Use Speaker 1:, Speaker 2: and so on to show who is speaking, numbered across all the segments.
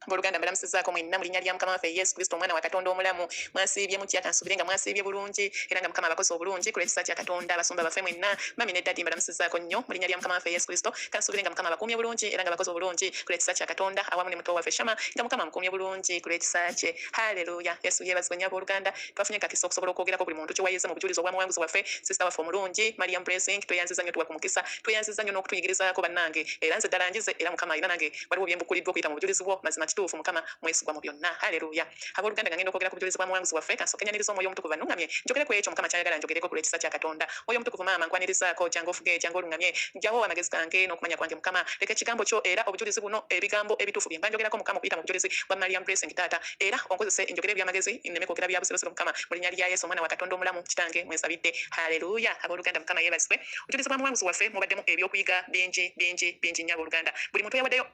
Speaker 1: Boluganda mbalamusizaako mwenna mu linnya lya Mukama waffe Yesu Kristo omwana wa Katonda omulamu mwasiibye mutya kansubire nga mwasiibye bulungi era nga Mukama abakozi obulungi ku lw'ekisa kya Katonda abasumba baffe mwenna mami ne ddadi mbalamusizaako nnyo mu linnya lya Mukama waffe Yesu Kristo kansubire nga Mukama abakuumye bulungi era nga abakozi obulungi ku lw'ekisa kya Katonda awamu ne muto waffe Shama nga Mukama amukuumye bulungi ku lw'ekisa kye. Haleluya. Yesu yeebazibwe nnyo abooluganda twafunye kakisa okusobola okwogerako buli muntu kye wayize mu bujulizi obw'omuwanguzi waffe sisita waffe omulungi Mariam Blessing tweyanziza nnyo tuwa ku mukisa tweyanziza nnyo n'okutuyigirizaako bannange era nze ddala njize era Mukama era nange waliwo bye mbukuliddwa okuyita mu bujulizi bwo mazima kituufu Mukama mwesigwa mu byonna. Haleluya. Abooluganda nga ngenda okwogera ku bujulizi bw'omuwanguzi waffe kansooke nyaniriza omwoyo omutukuvu annungamye njogere ku ekyo Mukama kyayagala njogereko ku lw'ekisa kya Katonda. Mwoyo omutukuvu maama nkwanirizaako jangu ofuge jangu olungamye njyawo amagezi gange n'okumanya kwange Mukama leka ekigambo kyo era obujulizi buno ebigambo ebituufu bye mba njogerako Mukama okuyita mu bujulizi bwa Mariam Blessing taata era onkozese enjogera eby'amagezi nneme kwogera bya busirusiru Mukama mu linnya lya Yesu omwana wa Katonda omulamu kitange mwesabidde. Haleluya. Abooluganda Mukama yeebazibwe obujulizi bw'omuwanguzi waffe mubaddemu ebyokuyiga bingi nnyo abooluganda buli muntu yawaddeyo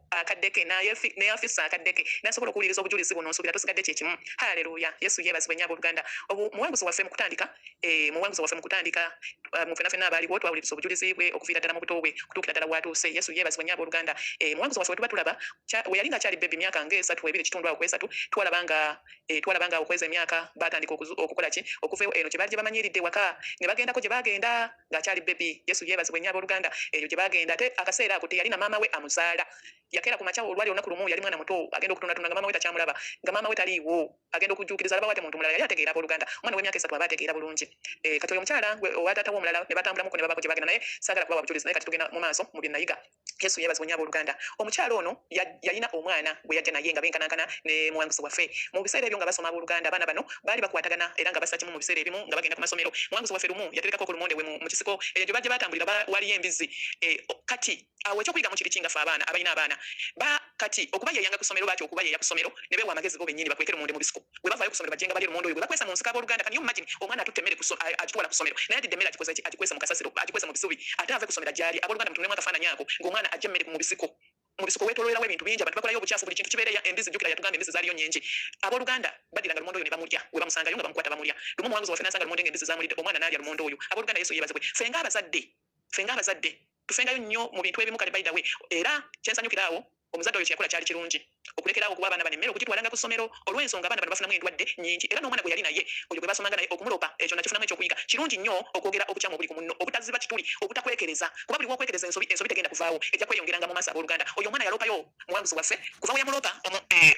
Speaker 1: akaddeke neyafisa akaddeke nasobola okuwuliriza obujulizi buno nsuubira tosigadde kyekimu. Haleluya. Yesu yeebazibwe nnyo abooluganda omuwanguzi waffe mu kutandika mufena fena abaaliwo twawuliriza obujulizi bwe okuviira ddala mu buto bwe kutuukira ddala bwatuuse. Yesu yeebazibwe nnyo abooluganda omuwanguzi waffe tuba tulaba we yali nga akyali bbebi myaka ng'esatu ebiri kitundu awo kwesatu twalaba nga okweza emyaka batandika okukola ki okuva eno gye baali gye bamanyiridde waka ne bagendako gye bagenda ng'akyali bbebi. Yesu yeebazibwe nnyo abooluganda eyo gye bagenda ate akaseera ako teyali na maama we amuzaala yakeera ku makya olwali olunaku lumu yali mwana muto agenda okutundatunda nga maama we takyamulaba nga maama we taliiwo agenda okujjuukiriza alaba wate muntu mulala yali ategeera abooluganda omwana w'emyaka esatu aba ategeera bulungi kati oyo omukyala owa taata we omulala ne batambulamuko ne babako gye bagenda naye saagala kubawa bujulizi naye kati tugenda mu maaso mu bye nayiga. Yesu yeebazibwe nnyo abooluganda omukyala ono yalina omwana gwe yajja naye nga benkanankana ne muwanguzi waffe mu biseera ebyo nga basoma abooluganda abaana bano baali bakwatagana era nga bassa kimu mu biseera ebimu nga bagenda ku masomero. Muwanguzi waffe lumu yaterekako ku lumonde we mu kisiko eyo gye bajja batambulira waliyo embizi kati awo ekyokuyiga mu kiri kingafe abaana abalina abaana kati okuba yeyanga ku ssomero baati okuba yeya ku ssomero ne beewa amagezi bo bennyini bakwekere lumonde mu bisiko bwe bavaayo ku ssomero bajenga bali lumonde oyo bwe bakwesa mu nsika abooluganda kan you imagine omwana atutte emmere agitwala ku ssomero naye atidde emmere agikwese mu kasasiro agikwese mu bisubi ate ave ku ssomero ajyali abooluganda mutunulemu akafaananyi ako ng'omwana ajja emmere mu bisiko weetoloolerawo ebintu bingi abantu bakolayo obukyafu buli kintu kibeereya embizi jjukira yatugamba embizi zaaliyo nnyingi abooluganda baddiranga lumonde oyo ne bamulya we bamusangayo nga bamukwata bamulya lumu omuwanguzi waffe n'asanga lumonde ng'embizi zamulidde omwana n'alya lumonde oyo. Abooluganda Yesu yeebazibwe ffe ng'abazadde tufengayo nnyo mu bintu ebimu kale by the way era kyensanyukira awo omuzadde oyo kyeyakola kyali kirungi okulekeraawo okuba abaana bano emmere okugitwalanga ku ssomero olw'ensonga abaana bano bafunamu endwadde nnyingi era n'omwana gwe yali naye oyo gwe basomanga naye okumulopa ekyo nakifunamu ekyokuyiga kirungi nnyo okwogera obukyamu obuli ku munno obutaziba kituli obutakwekereza kuba buli wokwekereza ensobi tegenda kuvaawo ejja kweyongeranga mu maaso abooluganda oyo omwana yaloopayo muwanguzi waffe kuva we yamuloopa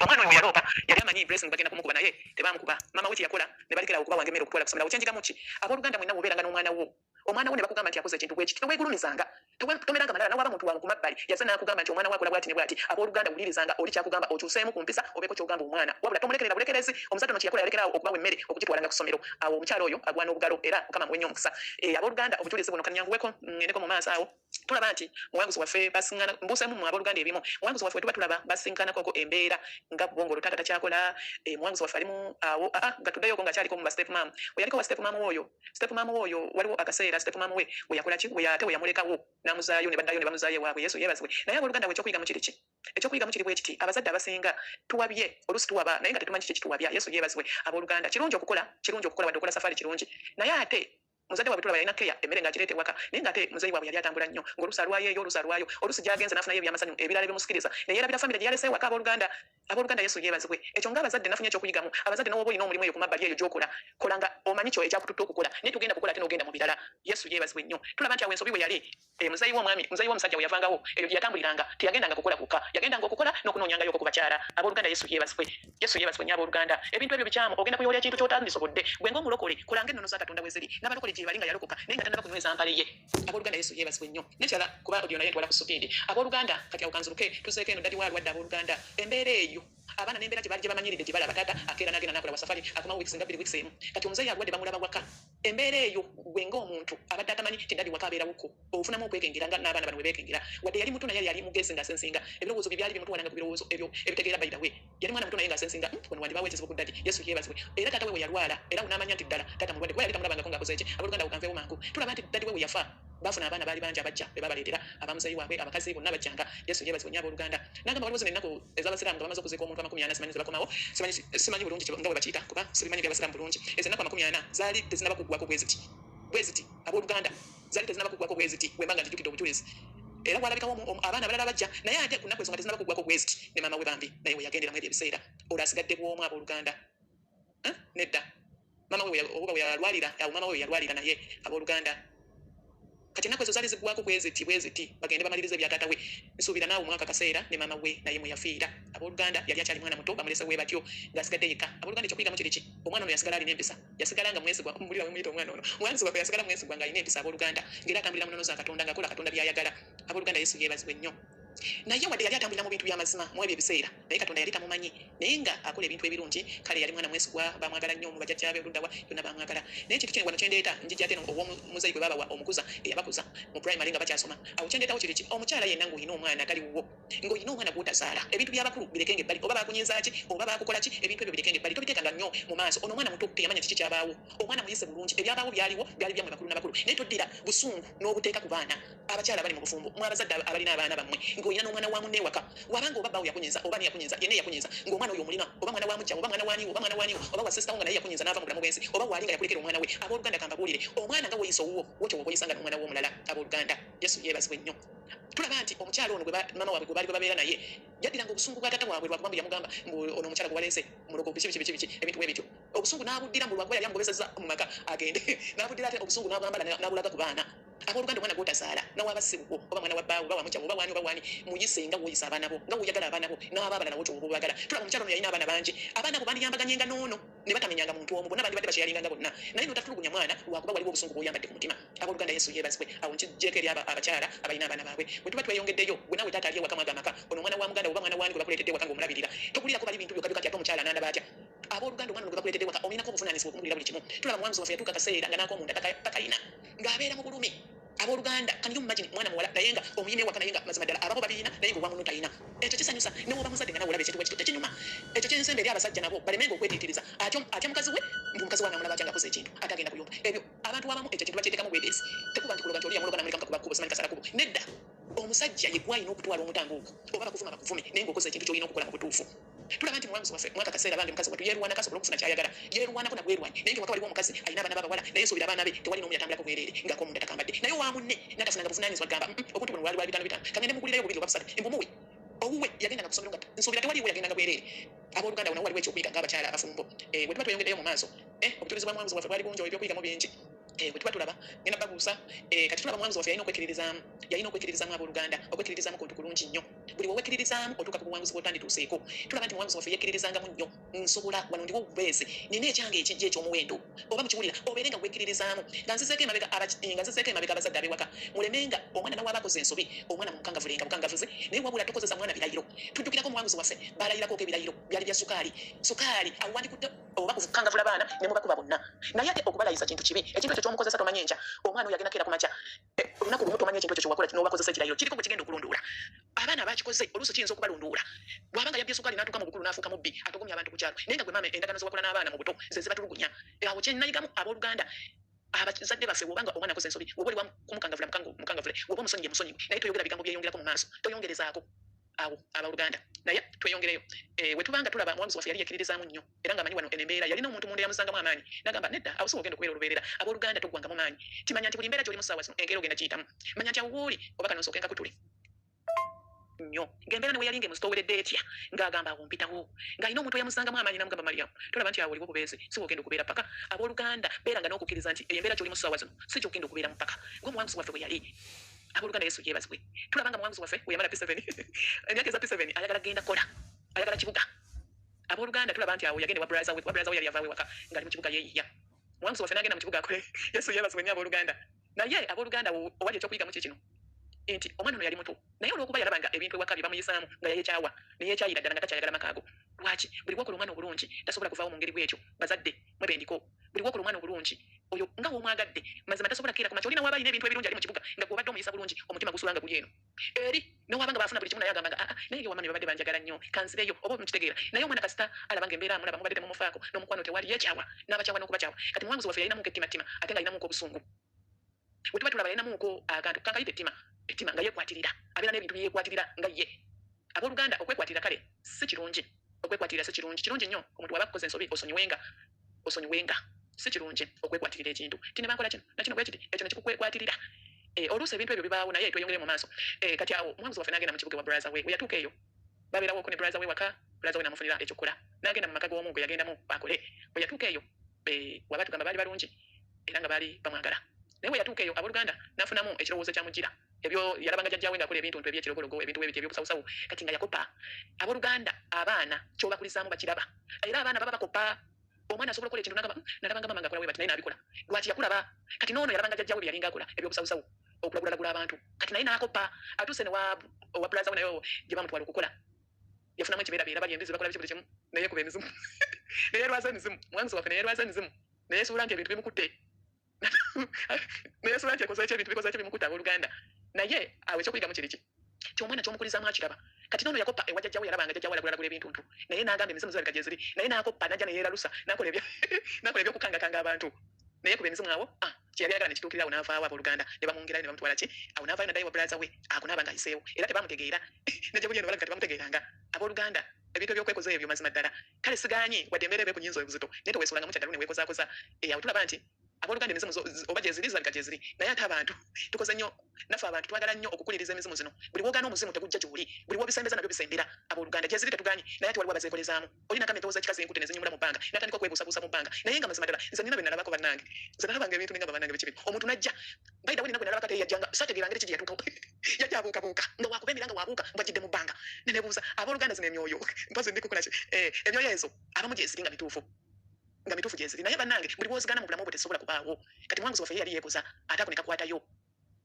Speaker 1: omwana oyo we yaloopa yali amanyi Blessing bagenda kumukuba naye tebamukuba maama we kyeyakola ne balekerawo okuba wange emmere okutwala ku ssomero awo kyenjigamu ki abooluganda mwenna bw'obeeranga n'omwana wo ne bakugamba nti yakoze ekintu bwekiti teweegulumizanga tomeranga malala nawaba muntu wangu ku mabbali yazze n'akugamba nti omwana wakola bwati ne bwati abooluganda wulirizanga oli kyakugamba okyuseemu ku mpisa obeeko kyogamba omwana wabula tomulekerera bulekerezi omusajja ono kyeyakola yalekeraawo okubawa emmere okugitwalanga ku ssomero awo omukyala oyo agwana obugalo era Mukama muwe nnyo omukisa. Abooluganda obujulizi buno kanyanguweko ngendeko mu maaso awo tulaba nti muwanguzi waffe basiŋŋana mbuuseemu mu abooluganda ebimu muwanguzi waffe tuba tulaba basiŋŋanako embeera nga bongolo taata takyakola muwanguzi waffe alimu awo gatuddeyo ng'akyaliko mu ba step mam we yaliko wa step mam oyo waliwo akaseera step mam we we yakola ki we yamulekawo n'amuzaayo ne baddayo ne bamuzaayo ewaabwe. Yesu yeebazibwe naye abooluganda we ekyokuyiga mu kiri ki ekyokuyiga mu kiri bwe kiti abazadde abasinga tuwabye oluusi tuwaba naye nga tetumanyi kiki kituwabya. Yesu yeebazibwe abooluganda kirungi okukola wadde okola safari kirungi naye ate muzadde waabwe tulaba yalina keya emmere ng'agireeta ewaka naye ng'ate muzeeyi waabwe yali atambula nnyo ng'oluusi alwayo oluusi gy'agenze n'afunayo ebyamasanyu ebirala ebimusikiriza ne yeerabira famire gye yalese ewaka abooluganda Yesu yeebazibwe ekyo ng'abazadde nafunye ekyokuyigamu abazadde n'oba olina omulimu eyo ku mabbali eyo gy'okola kolanga omanyi kyo ekyakututte okukola naye tugenda kukola ate n'ogenda mu birala. Yesu yeebazibwe nnyo tulaba nti awo ensobi we yali muzeeyi w'omusajja we yavangawo eyo gye yatambuliranga teyagendanga kukola kuka yagendanga okukola n'okunoonyangayo ku bakyala. Abooluganda Yesu yeebazibwe nnyo abooluganda ebintu ebyo bikyamu ogenda kuyoolya kintu ky'otandisobodde gwe ng'omulokole kolanga ennono za Katonda we ziri n'abalokole gye bali nga yalokoka naye nga tannaba kunyweza mpale ye. Abooluganda Yesu yeebazibwe nnyo nekyala kuba odiyo naye ntwala ku sutindi abooluganda kati awo kanzuluke tuseeko eno ddadi waalwadde abooluganda embeera eyo abaana n'embeera gye baali gye bamanyiridde gye balaba taata akeera n'agenda n'akola wa safari akomawo wiiki nga 2 wiiki emu kati omuzeeyi alwadde bamulaba waka embeera eyo gwe ng'omuntu abadde atamanyi ti ddadi waka abeerawoko ofunamu okwekengera nga n'abaana bano bwe beekengera wadde yali muto naye yali mugezi ng'asensinga ebirowoozo bye byali bimutuwalanga ku birowoozo ebyo ebitegeera bayita we yali mwana muto naye ng'asensinga wano wandibaawo ekizibu ku ddadi. Yesu yeebazibwe era taata we we yalwala era n'amanya nti ddala taata mulwadde kuba yali tamulabangako ng'akoze eki abooluganda bukanveewo mangu tulaba nti ddadi we we yafa bafuna abaana baali bangi abajja be babaleetera abamuzeeyi waabwe abakazi bonna bajjanga. Yesu yeebazibwe nnyo abooluganda n'agamba waliwo zino ennaku ez'abasiraamu nga bamaze okuziika omuntu 40 simanyi ze bakomawo simanyi bulungi nga bwe bakiyita kuba sibimanyi by'abasiraamu bulungi ezo ennaku 40 zaali tezinaba kuggwako bwe ziti abooluganda zaali tezinaba kuggwako bwe ziti bwe mbanga ntijjukidde obujulizi era walabikawo abaana abalala bajja naye ate ku nnaku ensonga tezinaba kuggwako west ne maama we bambi naye we yagenderamu ebyo ebiseera olwo asigadde bw'omu abooluganda nedda maama we oba we yalwalira awo maama we yalwalira naye abooluganda kati ennaku ezo zaali ziggwako bweziti bagende bamalirize ebya taata we nsuubira naawe omwaka kaseera ne maama we naye mwe yafiira abooluganda yali akyali mwana muto bamulese we batyo ng'asigadde yekka abooluganda ekyokuyigamu kiri ki omwana ono yasigala alina empisa yasigala nga mwesigwa mbulira muyita omwana ono mwanzi waffe yasigala mwesigwa ng'alina empisa abooluganda ng'era atambulira munono za katonda ng'akola katonda by'ayagala abooluganda yesu yeebazibwe nnyo naye wadde yali atambulira mu bintu by'amazima mu ebyo ebiseera naye katonda yali tamumanyi naye nga akola ebintu ebirungi kale yali mwana mwesigwa bamwagala nnyo mu bajjajjabe oluddawa yonna bamwagala naye ekintu kino wano kyendeeta njijja ate ow'omuzayi gwe babawa omukuza eyabakuza mu primary nga bakyasoma awo kyendeetawo kiri ki omukyala yenna ng'olina omwana atali wuwo ng'olina omwana gw'otazaala ebintu by'abakulu birekenga ebbali oba bakunyiza ki oba bakukola ki ebintu ebyo birekenga ebbali tobiteekanga nnyo mu maaso ono omwana muto teyamanya kiki kyabaawo omwana muyise bulungi ebyabaawo byaliwo byali byammwe bakulu n'abakulu naye toddira busungu n'obuteeka ku baana abakyala bali mu bufumbo mu abazadde abalina abaana bammwe ng'olina n'omwana wa munne ewaka wabanga oba bawo yakunyiza oba niyakunyiza yenna yakunyiza ng'omwana oyo omulina oba mwana wa mujja oba mwana waniwo oba mwana waniwo oba wa sisitawo nga naye yakunyiza n'ava mu bulamu bw'ensi oba waali nga yakulekera omwana we abooluganda kambabuulire omwana nga woyisa owuwo wotyo woboyisanga n'omwana w'omulala abooluganda yesu yeebazibwe nnyo tulaba nti omukyala ono maama waabwe gwe baali gwe babeera naye yaddiranga obusungu bwa taata waabwe lwakuba mbu yamugamba mbu ono omukyala gwe waleese mulogo biki ebintu bwebityo obusungu n'abuddira mbu lwakuba yali amugobesezza mu maka agende n'abuddira ate obusungu n'abwambala n'abulaga ku baana abooluganda omwana gw'otazaala nawaba ssibukwo oba mwana wa bbaawe oba wa mukyawe oba wani oba wani muyise nga woyisa abaana bo nga woyagala abaana bo n'aba abalala wotyo woba obagala tulaba omukyala ono yalina abaana bangi abaana bo bandiyambaganyenga n'ono ne batamenyanga muntu omu bonna bandi badde bakiyalinganga bonna naye n'otatulugunya mwana lwakuba waliwo obusungu bw'oyambadde ku mutima abooluganda yesu yeebazibwe awo nkijjeeko eri abakyala abalina abaana baabwe bwe tuba tweyongeddeyo gwe naawe taata ali ewaka mwaga amaka ono omwana wa muganda oba mwana wani gwe bakuleetedde ewaka ng'omulabirira togulirako bali bintu byokka byokka ati ate omukyala ananda batya abooluganda omwana ono gwe bakuleetedde ewaka olinako obuvunaanyizibwa okumulira buli kimu tulaba muwanguzi waffe yatuuka kaseera nga naako omunda takalina ng'abeera mu bulumi abooluganda kan you imagine mwana muwala naye nga omuyina ewaka naye nga mazima ddala ababo babirina naye nga owamuno talina ekyo kisanyusa newoba muzadde nga nawe olaba ekintu bwekityo tekinyuma ekyo kyensembe eri abasajja nabo balemenga okwetiitiriza atya mukazi we mbu mukazi we anamulaba atya ngakoze ekintu ate agenda kuyomba ebyo abantu abamu ekyo kintu bakyeteekamu bwebeesi tekuba nti kuloba nti oli yamuloga namuleka mukakuba simanyi kasala kubo nedda omusajja ye gwalina okutwala omutango ogwo oba bakuvuma bakuvume naye ngaokoze ekintu kyolina okukola mu butuufu tulaba nti muwanguzi waffe mwaka kaseera bange mukazi watu yeerwana kasobola okufuna kyayagala yeerwanako nagwerwanyi naye nga waka waliwo omukazi alina abaana babawala naye nsuubira abaana be tewali n'omu yatambulako bwereere ng'akomunda takambadde naye owa munne n'atafunanga buvunaanyizibwa gamba obuntu buno lwali bitaano kangende mugulirayo bubiri oba busatu embumuwe owuwe yagendanga ku ssomero nga nsuubira tewaliwo yagendanga bwereere abooluganda wo nawo waliwo ekyokuyiga ng'abakyala abafumbo bwe tuba tweyongeddeyo mu maaso obujulizi bwa muwanguzi waffe bwali bungi ebyokuyigamu bingi bwe tuba tulaba ngenda babuusa kati tulaba muwanguzi waffe yalina okwekkiririzaamu abooluganda okwekkiririzaamu kuntu kulungi nnyo buli wowekkiririzaamu otuuka ku buwanguzi bw'otandituuseeko tulaba nti muwanguzi waffe yekkiririzangamu nnyo nsobola wano ndiwo obubeezi nina ekyange ekijja eky'omuwendo oba mukiwulira obeere nga wekkiririzaamu nga nzizeeko emabega abazadde ab'ewaka mulemenga omwana nawe aba akoze ensobi omwana mumukangavulenga bukangavuze naye wabula tokozesa mwana birayiro tujjukirako muwanguzi waffe balayirako ebirayiro byali bya sukaali awo wandikutte oba kukangavula baana ne mubakuba bonna naye ate okubalayisa kintu kibi ekintu ekyo ky'omukozesa tomanye enkya omwana oyo agenda keera ku makya olunaku lumu tomanye ekintu ekyo kyewakola n'obakozesa ekirayiro kiriko bwe kigenda okulunduula abaana bakikoze oluusi kiyinza okubalunduula bwabanga yabbye sukaali n'atuuka mu bukulu n'afuuka mubbi atogomya abantu ku kyalo naye nga gwe maama endagano ze wakola n'abaana mu buto ze zibatulugunya awo kye nayigamu abooluganda abazadde baffe bwobanga omwana akoze ensobi woba oli kumukangavula mukangavule woba omusonyiye musonyiwe naye toyogera bigambo byeyongerako mu maaso toyongerezaako awo abooluganda naye tweyongereyo bwe tubanga tulaba muwanguzi waffe yali yekkiririzaamu nnyo era ng'amanyi wano enembeera yalina omuntu munda yamusangamu amaanyi n'agamba nedda awo si ogenda okubeera olubeerera abooluganda toggwangamu maanyi timanya nti buli mbeera gy'olimu ssaawa zino enkeera ogenda kiyitamu manya nti awo wooli oba kano nsooke nkakutule nnyo ng'embeera newe yalinga emusitoweredde etya ng'agamba awo mpitawo ng'alina omuntu eyamusangamu amaanyi n'amugamba mariyamu tolaba nti awo oliwo obubeezi si wogenda okubeera paka abooluganda beeranga n'okukkiriza nti embeera gy'olimu ssaawa zino si gy'ogenda okubeera mu paka ng'omuwanguzi waffe bwe yali abooluganda yesu yeebazibwe tulabanga muwanguzi waffe we yamala P7 emyaka eza P7 ayagala genda kola ayagala kibuga abooluganda tulaba nti awo yagenda wa braza we yali avaawo ewaka ng'ali mu kibuga yeeyiya muwanguzi waffe n'agenda mu kibuga akole yesu yeebazibwe nnyo abooluganda naye abooluganda owali ekyokuyigamu kikino nti omwana ono yali muto naye olw'okuba yalabanga ebintu ewaka bye bamuyisaamu nga yeekyawa neyeekyayira ddala nga takyayagala makaago lwaki buli wakola omwana obulungi tasobola kuvaawo mu ngeri bwetyo bazadde mwebendiko buli wakola omwana obulungi oyo nga woomwagadde mazima tasobola kukeera ku makya olina waaba alina ebintu ebirungi ali mu kibuga nga gwobadde omuyisa bulungi omutima gusulanga guli eno eri nowabanga baafuna buli kimu naye agamba nga naye wamami babadde banjagala nnyo kansireyo oba mukitegeera naye omwana kasita alabanga embeera amulaba mubadde temumufaako n'omukwano tewali yeekyawa n'abakyawa n'okubakyawa kati muwanguzi waffe yalinamuko ettimattima ate nga alinamuko obusungu bwe tuba tulaba yalinamuko akantu kankayita ettima nga yeekwatirira abeera n'ebintu byeyeekwatirira nga ye abooluganda okwekwatirira kale si kirungi okwekwatirira si kirungi nnyo omuntu waba kukoze ensobi osonyiwenga si kirungi okwekwatirira ekintu tinebankola kino nakino bwe kiti ekyo nekikukwekwatirira oluusi ebintu ebyo bibaawo naye tweyongere mu maaso kati awo omwamuzi waffe n'agenda mu kibuga wa brother we yatuuka eyo babeerawo ko ne brother we waka brother we namufunira ekyokukola n'agenda mu maka g'omu gwe yagendamu bakole bwe yatuuka eyo waba tugamba baali balungi era nga baali bamwagala naye bwe yatuuka eyo abooluganda n'afunamu ekirowoozo kyamugira ebyo yalabanga jjajjaawe ng'akola ebintu ebyekirogologo ebintu ebyo ebyobusawosawo kati nga yakopa abooluganda abaana kyobakulizaamu bakiraba era abaana baba bakopa omwana asobola okukola ekintu n'agamba nalabanga mama ng'akola bwe bati naye n'abikola lwaki yakulaba kati n'ono yalabanga jjajjaawe bye yalinga akola ebyobusawosawo okulagulagula abantu kati naye n'akopa atuuse ne wa brother we naye gye bamutwala okukola yafunamu ekibeerabeera bali embizi bakola biki buli kimu naye kuba emizimu ne yeerwaza emizimu omwamuzi waffe ne yeerwaza emizimu ne yeesuula nti ebintu bimukutte ne yeesuula nti ekoze ki ebintu bikoze ki bimukutte abooluganda naye awo ekyokuyigamu kiri ki kyomwana kyomukulizaamu akiraba kati nono yakopa ewa jjajjaawe yalabanga jjajjaawe alagulagula ebintu ntu naye n'agamba emizimu zirabika gye ziri naye n'akopa n'ajja ne yeeralusa n'akola ebyokukangakanga abantu naye kuba emizimu awo kyeyali ayagala ne kituukirira awo n'avaawo abooluganda ne bamwongerayo ne bamutwala ki awo n'avaayo naddayo wa brother we akunaaba ng'ayiseewo era tebamutegeera nejja buli eno balaga tebamutegeeranga abooluganda ebintu ebyokwekoza ebyo mazima ddala kale sigaanyi wadde embeera ebe ku nnyinza obuzito naye teweesuulangamu kyaddalu ne weekozaakoza awo tulaba nti abooluganda emizimu oba gye ziri zirabika gye ziri naye ate abantu tukoze nnyo naffe abantu twagala nnyo okukuliriza emizimu zino buli wogaana omuzimu tegujja gy'oli buli wobisembeza nabyo bisembera abooluganda gye ziri tetugaanyi naye ate waliwo abazeekolezaamu olina kama endowooza ekikazi enkute ne zinyumula mu bbanga n'atandika okwebuusabuusa mu bbanga naye nga mazima ddala nze nina bye nalabako bannange nze nalabanga ebintu ninga bannange biki bino omuntu najja bayida we nina gwe nalabako ate yajjanga saategeera ngeri ki gye yatuukawo yajja abuukabuuka nga wakuba emira nga waabuuka mbajjidde mu bbanga ne neebuuza abooluganda zino emyoyo mpazi ndikukola ki emyoyo ezo abamu gye ziri nga mituufu gye ziri naye bannange buli bw'ozigaana mu bulamu obwo tezisobola kubaawo kati mwanguzi waffe ye yali yeekoza ate ako ne kakwatayo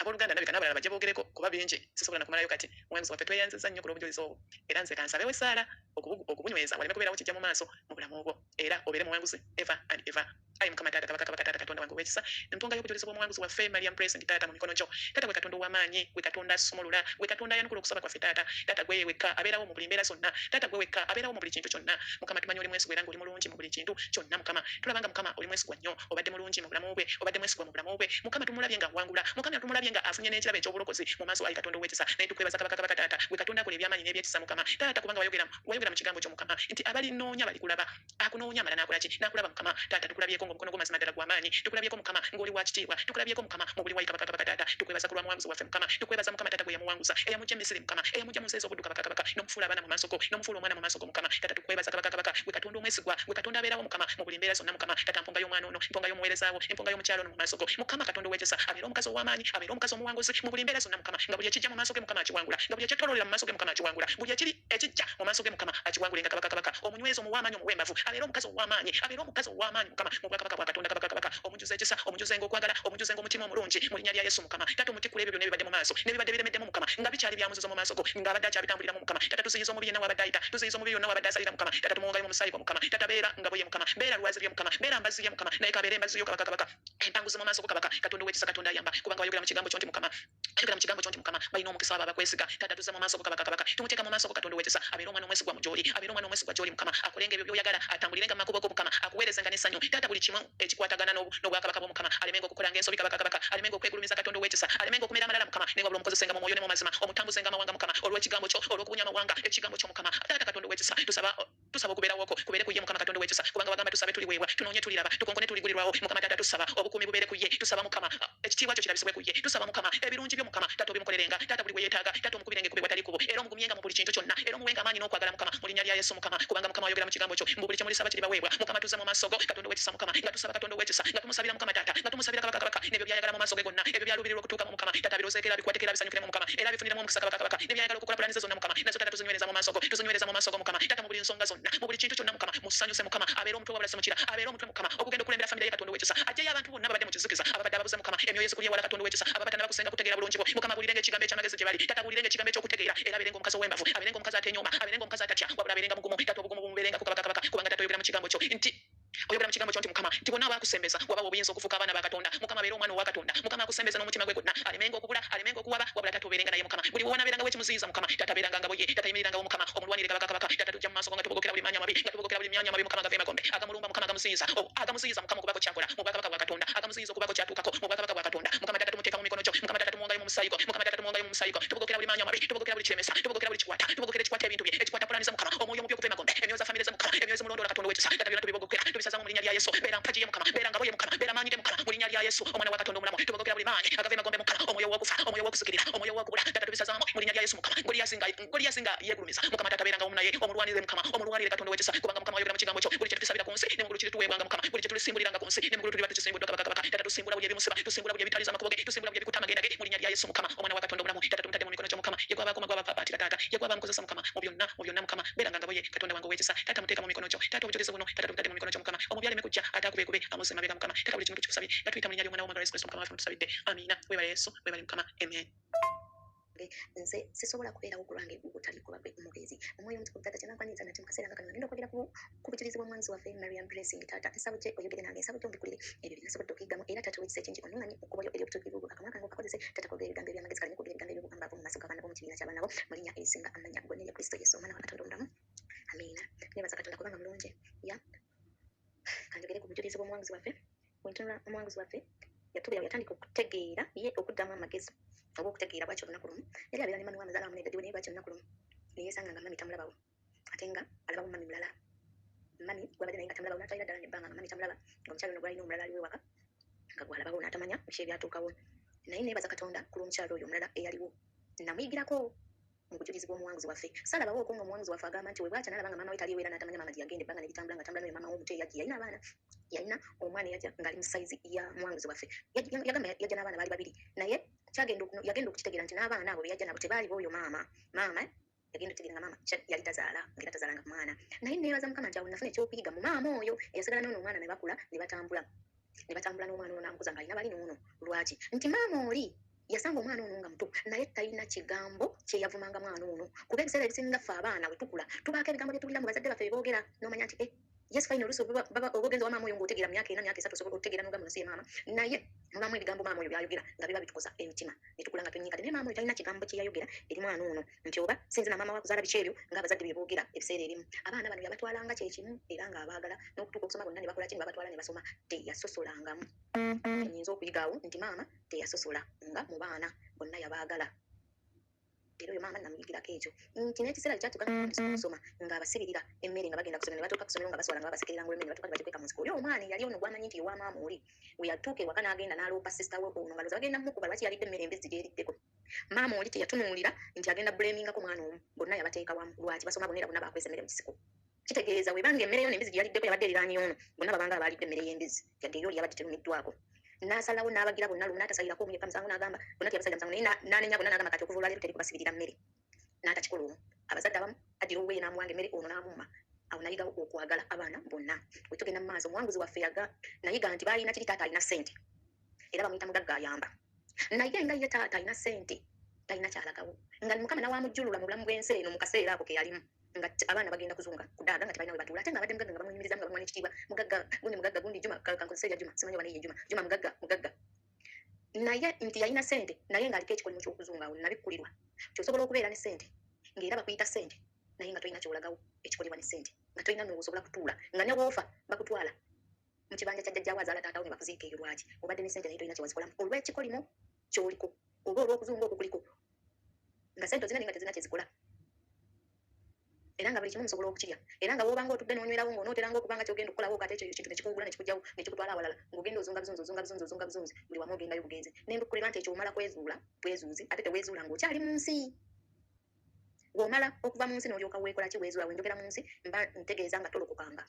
Speaker 1: abooluganda nabika n'abalala bajje boogereko kuba bingi sisobola nakumalayo kati mwanguzi waffe tweyanziza nnyo ku lw'obujulizi obwo era nze kansabewo essaala okubunyweza waleme kubeerawo kijja mu maaso mu bulamu obwo era obeere muwanguzi eva and eva ayi mukama taata kabaka taata katonda wange ow'ekisa entungayo obujulizi bw'omuwanguzi waffe mariam present taata mu mikono gyo taata gwe katonda ow'amaanyi gwe katonda asumulula gwe katonda ayanukula okusaba kwaffe taata gwe wekka abeerawo mu buli mbeera zonna taata gwe wekka abeerawo mu buli kintu kyonna mukama tumanyi oli mwesigwa era ng'oli mulungi mu buli kintu kyonna mukama tulabanga mukama oli mwesigwa nnyo obadde mulungi mu bulamu bwe obadde mwesigwa mu bulamu bwe mukama tumulabye nga wangula mukama tumulabye nga afunye n'ekirabo eky'obulokozi mu maaso ali katonda ow'ekisa naye tukwebaza kabaka taata gwe katonda akola eby'amaanyi n'ebyekisa mukama taata kubanga wayogera mu kigambo kyo mukama nti abalinoonya balikulaba akunoonya amala n'akola ki n'akulaba mukama taata tukulabyeko ng'omukono gwo mazima ddala gw'amaanyi tukulabyeko mukama ng'oli wa kitiibwa tukulabyeko mukama mu buli wayi kabaka taata tukwebaza ku lwa muwanguzi waffe mukama tukwebaza mukama taata gwe yamuwanguza eyamujja mu misiri mukama eyamujja mu nsi ez'obuddu kabaka n'omufuula abaana mu maaso go n'omufuula omwana mu maaso go mukama taata tukwebaza kabaka gwe katonda omwesigwa gwe katonda abeerawo mukama mu buli mbeera zonna mukama taata mponga y'omwana ono mponga y'omuweerezaawo emponga y'omukyalo ono mu maaso go mukama katonda ow'ekisa abeere omukazi ow'amaanyi abeere omukazi omuwanguzi mu buli mbeera zonna mukama nga buli ekijja mu maaso ge mukama akiwangula nga buli ekyetoloolera mu maaso ge mukama akiwangula buli ekijja mu maaso ge mukama akiwangule nga kabaka omunywezi omuw'amaanyi omuwembavu abeere omukazi ow'amaanyi mukama mu bwakabaka bwa katonda kabaka omujuza ekisa omujuza ng'okwagala omujuza ng'omutima omulungi mu linnya lya yesu mukama taata omutikula ebyo byonna ebibadde mu maaso n'ebibadde biremeddemu mukama nga bikyali byamuzizo mu maaso go ng'abadde akyabitambuliramu mukama taata tuziyiza omubiri yenna wabadde ayita tuziyiza omubiri yonna wabadde asalira mukama taata tumuwongayo mu musaayi gwo mukama taata beera ngabo ye mukama beera lwazi lye mukama beera mbazi ye mukama naye kabeera embazi yo kabaka empanguzi mu maaso go kabaka katonda ow'ekisa katonda ayamba kubanga wayogera mu kigambo kyo nti mukama balina omukisa wabo abakwesiga taata tuzze mu maaso go kabaka tumuteeka mu maaso go katonda ow'ekisa abeera omwana omwesigwa mu gy'oli abeera omwana omwesigwa gy'oli mukama akolenga ebyo by'oyagala atambulirenga mu makubo go mukama akuweerezenga n'essanyu taata buli kimu ekikwatagana n'obwakabaka bw'omukama alemenga okukola ng'ensobi kabaka alemenga okwegulumiza katonda ow'ekisa alemenga okumera amalala mukama naye wabula omukozesenga mu mwoyo ne mu mazima omutambuzenga amawanga mukama olw'ekigambo kyo olw'okubunya amawanga ekigambo kyo mukama taata katonda ow'ekisa tusaba okubeerawoko kubeere ku ye mukama katonda ow'ekisa kubanga bagamba tusabe tuliweebwa tunoonye tuliraba tukonkone tuligulirwawo mukama taata tusaba obukuumi bubeere ku ye tusaba mukama ekitiibwa kyo kirabisibwe ku ye tusaba mukama ebirungi byo mukama taata obimukolerenga taata buli gwe yeetaaga taata omukubirenga ekubibwa tali kubo era omugumyenga mu buli kintu kyonna era omuwenga amaanyi n'okwagala mukama mu linnya lya yesu mukama kubanga mukama wayogera mu kigambo kyo mbu buli kye mulisaba kiribaweebwa mukama tuzze mu maaso go katonda ow'ekisa mukama nga tusaba katonda ow'ekisa nga tumusabira mukama taata nga tumusabira kabaka n'ebyo byayagala mu maaso ge gonna ebyo byaluubirirwa okutuukamu mukama taata birozeekera bikwateko bisanyukiremu mukama era bifuniremu omukisa kabaka n'ebyayagala okukulapulaniza zonna mukama nazo taata tuzinywereza mu maaso go mukama taata mu buli nsonga zonna mu buli kintu kyonna mukama musanyuse mukama abeere omutwe wabula semukira abeere omutwe mukama okugenda okulembera famire ye katonda ow'ekisa ajjeyo abantu bonna abadde mu kizikiza ababadde ababuze mukama emyoyo ezikuliye wala katonda ow'ekisa ababatana bakusenga kutegeera bulungi bwo mukama bulirenga ekigambo eky'amagezi gye bali taata bulirenga ekigambo ekyokutegeera era abeerenga omukazi ow'embavu abeerenga omukazi atenyooma abeerenga omukazi atatya wabula abeerenga mugumu taata obugumu bumubeerenga ku kabaka kubanga taata oyogera mu kigambo kyo nti oyogera mu kigambo kyo nti mukama nti bonna abakusembeza wabawo obuyinza okufuuka abaana ba katonda mukama abeere omwana owa katonda mukama akusembeza n'omutima gwe gwonna alemenga okubula alemenga okuwaba wabula taata obeerenga naye mukama buli wonaabeeranga wekimuziyiza mukama taata abeeranga ngabo ye taata yimiriranga wo mukama omulwanire kabaka taata tujja mu maaso go nga tubogokera buli myanya mabi mukama gave magombe agamulumba mukama agamuziyiza mukama okubako kyakola mu bwakabaka bwa katonda agamuziyiza okubako kyatuukako mu bwakabaka bwa katonda mukama taata tumuteeka mu mikono gyo mukama taata tumuwongayo mu musaayi go mukama taata mwonga y'omusayiko tubogokera buli maanyi amabi tubogokera buli kiremesa tubogokera buli kikwata tubogokera ekikwata ebintu bye ekikwata pulaniza mukama omwoyo omupya okuva emagombe emyoyo za famire ze mukama emyoyo z'omulondola katonda w'ekisa kata byonna tubibogokera tubisazamu mu linnya lya yesu beera mpagi ye mukama beera ngabo ye mukama beera maanyi ge mukama mu linnya lya yesu omwana wa katonda omulamu tubogokera buli maanyi agava emagombe mukama omwoyo w'okufa omwoyo w'okusikirira omwoyo w'okubula tata tubisazamu mu linnya lya yesu mukama goliyasinga yeegulumiza mukama tata beeranga wamu naye omulwanire mukama omulwanire katonda w'ekisa kubanga mukama wayogera mu kigambo kyo buli kye tutusabira ku nsi ne mugulu kiri tuweebwanga mukama buli kye tulisimbuliranga ku nsi ne mugulu tuliba tukisimbuddwa kabaka tata tusimbula buli ebimusiba tusimbula buli ebitaliza amakuboge tusimbula buli ebikuta amagendage mu linnya lya yesu mukama omwana wa katonda omulamu tata tumutadde mu mikono gyo mukama yegwabako magwabapapatira taata yegwaba mukozesa mukama mu byonna mukama beeranga ngabo ye katonda wange ow'ekisa tata muteeka mu mikono gyo tata obujulizi buno tata tubutadde mu mikono gyo mukama omubi aleme kujja ate akubekube amuze mabega mukama tata buli kimu tukikusabye nga tuyita mu linnya ly'omwana w'omwana wa yesu kristo mukama waffe tusabidde amiina webale yesu webale mukama amen nze sisobola kubeerawo kulwange ogutali kuba gwe omugezi omwoyo omutukuvu taata kyenankwaniriza nati mu kaseera nga kano ngenda okwogera ku bujulizi bw'omwanzi waffe marian blessing taata nsaba gye oyogere nange nsaba gye ombikulire ebyo bye nasobodde okuyigamu era taata wekisa ekingi onnungamye ekkubo lyo ery'obutuukirivu akamwa kange okakozese taata kwogera ebigambo eby'amagezi kaleme kwogera ebigambo eby'obugambavu mu maaso g'abaana b'omu kibiina ky'abaana bo mu linnya erisinga amannya gonna erya kristo yesu omwana wa katonda omulamu amiina nebaza katonda kubanga mulungi ya kanjogere ku bujulizi bw'omuwanguzi waffe bwentunula omuwanguzi waffe yatubira yatandika okutegeera ye okuddamu amagezi oba okutegeera bwaki olunaku lumu yali abeera ne mami w'amazaala wamu nedaddi we naye bwaki olunaku lumu neyeesanga nga mami tamulabawo ate nga alabawo mami mulala mami gwabadde naye nga tamulabawo n'atwalira ddala nebbanga nga mami tamulaba ng'omukyalo ono gwalina omulala aliwo ewaka nga gwalabawo n'atamanya biki ebyatuukawo naye neebaza katonda ku lw'omukyalo oyo omulala eyaliwo namuyigirako mu bujulizi bw'omuwanguzi waffe salabawo okunga omuwanguzi waffe agamba nti we bwatya n'alaba nga maama we taliwo era n'atamanya maama gye yagenda ebbanga ne litambula nga tambula n'oyo maama w'omuto eyajja yalina abaana yalina omwana eyajja ng'ali mu sayizi ya muwanguzi waffe yagamba yajja n'abaana baali babiri naye yagenda okukitegeera nti n'abaana abo beyajja nabo tebaali b'oyo maama yagenda okutegeera nga maama yali tazaala ng'era tazaalanga mwana naye neebaza mukama nti awo nafuna ekyokuyiga mu maama oyo eyasigala n'ono omwana ne bakula ne batambula n'omwana ono n'amukuza ng'alina bali n'ono lwaki nti maama oli yasanga omwana ono nga muto naye talina kigambo kyeyavumanga mwana ono kuba ebiseera ebisinga ffe abaana bwe tukula tubaako ebigambo bye tuwulira mu bazadde baffe beboogera n'omanya nti yes fine oluusi oba ogenza wa maama oyo ng'otegeera myaka ena myaka esatu osobola okutegeera n'ogamba nsi ye maama naye mubamu ebigambo maama oyo byayogera nga biba bitukosa emitima ne tukula nga tonyiikadde naye maama oyo talina kigambo kye yayogera eri mwana ono nti oba sinzi na maama wakuzaala biki ebyo ng'abazadde bye boogera ebiseera erimu abaana bano yabatwalanga kyekimu era ng'abaagala n'okutuuka okusoma bonna ne bakola ki ne babatwala ne basoma teyasosolangamu enyinza okuyigaawo nti maama teyasosola nga mu baana bonna yabaagala era oyo maama namuyigirako ekyo nti n'ekiseera kyatuuka kusoma ng'abasibirira emmere nga bagenda kusomero ne batuuka ku ssomero nga baswala nga babasekerera ng'olw'emmere ne batuuka bagikweka mu nsiko oli omwana eyali ono gwamanyi nti ewa maama oli we yatuuka ewaka n'agenda n'aloopa sisita we ono nga loza bagenda mukuba lwaki yalidde emmere embizzi gyeriddeko maama oli teyatunuulira nti agenda bulemingako mwana omu bonna yabateeka wamu lwaki basoma bonna era bonna bakwesa emmere mu kisiko kitegeeza webanga emmere yo n'embizzi gyeyaliddeko yabadde eriraanye ono bonna babanga abalidde emmere y'embizzi yadde eyo oli yabadde terumiddwako n'asalawo n'abagira bonna lumu n'atasalirako omu yekka musango n'agamba bonna teyabasalira musango naye n'anenya bonna n'agamba kati okuva olwaleero teri kubasibirira mmere n'atakikola omu abazadde abamu addira owuwe n'amuwanga emmere ono n'amumma awo nayigawo okwagala abaana bonna bwe tugenda mu maaso omuwanguzi waffe nayiga nti baalina kiri taata alina ssente era bamuyita mugagga ayamba naye nga ye taata alina ssente talina kyalagawo nga mukama nawamujjulula mu bulamu bw'ensi eno mu kaseera ako ke yalimu nga abaana bagenda kuzunga ku daaga nga tebalina we batuula ate nga abadde mugagga nga bamuyimirizamu nga bamuwa n'ekitiibwa mugagga gundi juma kankozesa erya juma simanyi oba naye ye juma mugagga naye nti yalina ssente naye ng'aliko ekikolimu ky'okuzunga awo nabikkulirwa kyosobola okubeera ne ssente ng'era bakuyita ssente naye nga tolina kyolagawo ekikolebwa ne ssente nga tolina n'osobola kutuula nga ne woofa bakutwala mu kibanja kya jjajjaawo azaala taatawo ne bakuziika eyo lwaki obadde ne ssente naye tolina kyewazikolamu olw'ekikolimo ky'oliko oba olw'okuzunga okwo kuliko nga ssente ozina naye nga tezina kyezikola era nga buli kimu musobola okukirya era nga woobanga otudde n'onywerawo ng'onooteranga okubanga kyogenda okukolawo kate ekyo ekintu nekikugula nekikugjawo nekikutwala awalala ng'ogenda ozunga buzunzi buli wamu ogendayo bugenzi nembikulira nti ekyo omala kwezuula bwezuuzi ate teweezuula ng'okyali mu nsi bw'omala okuva mu nsi n'olyoka weekola ki weezuula wenjogera mu nsi mba ntegeeza nga tolokokanga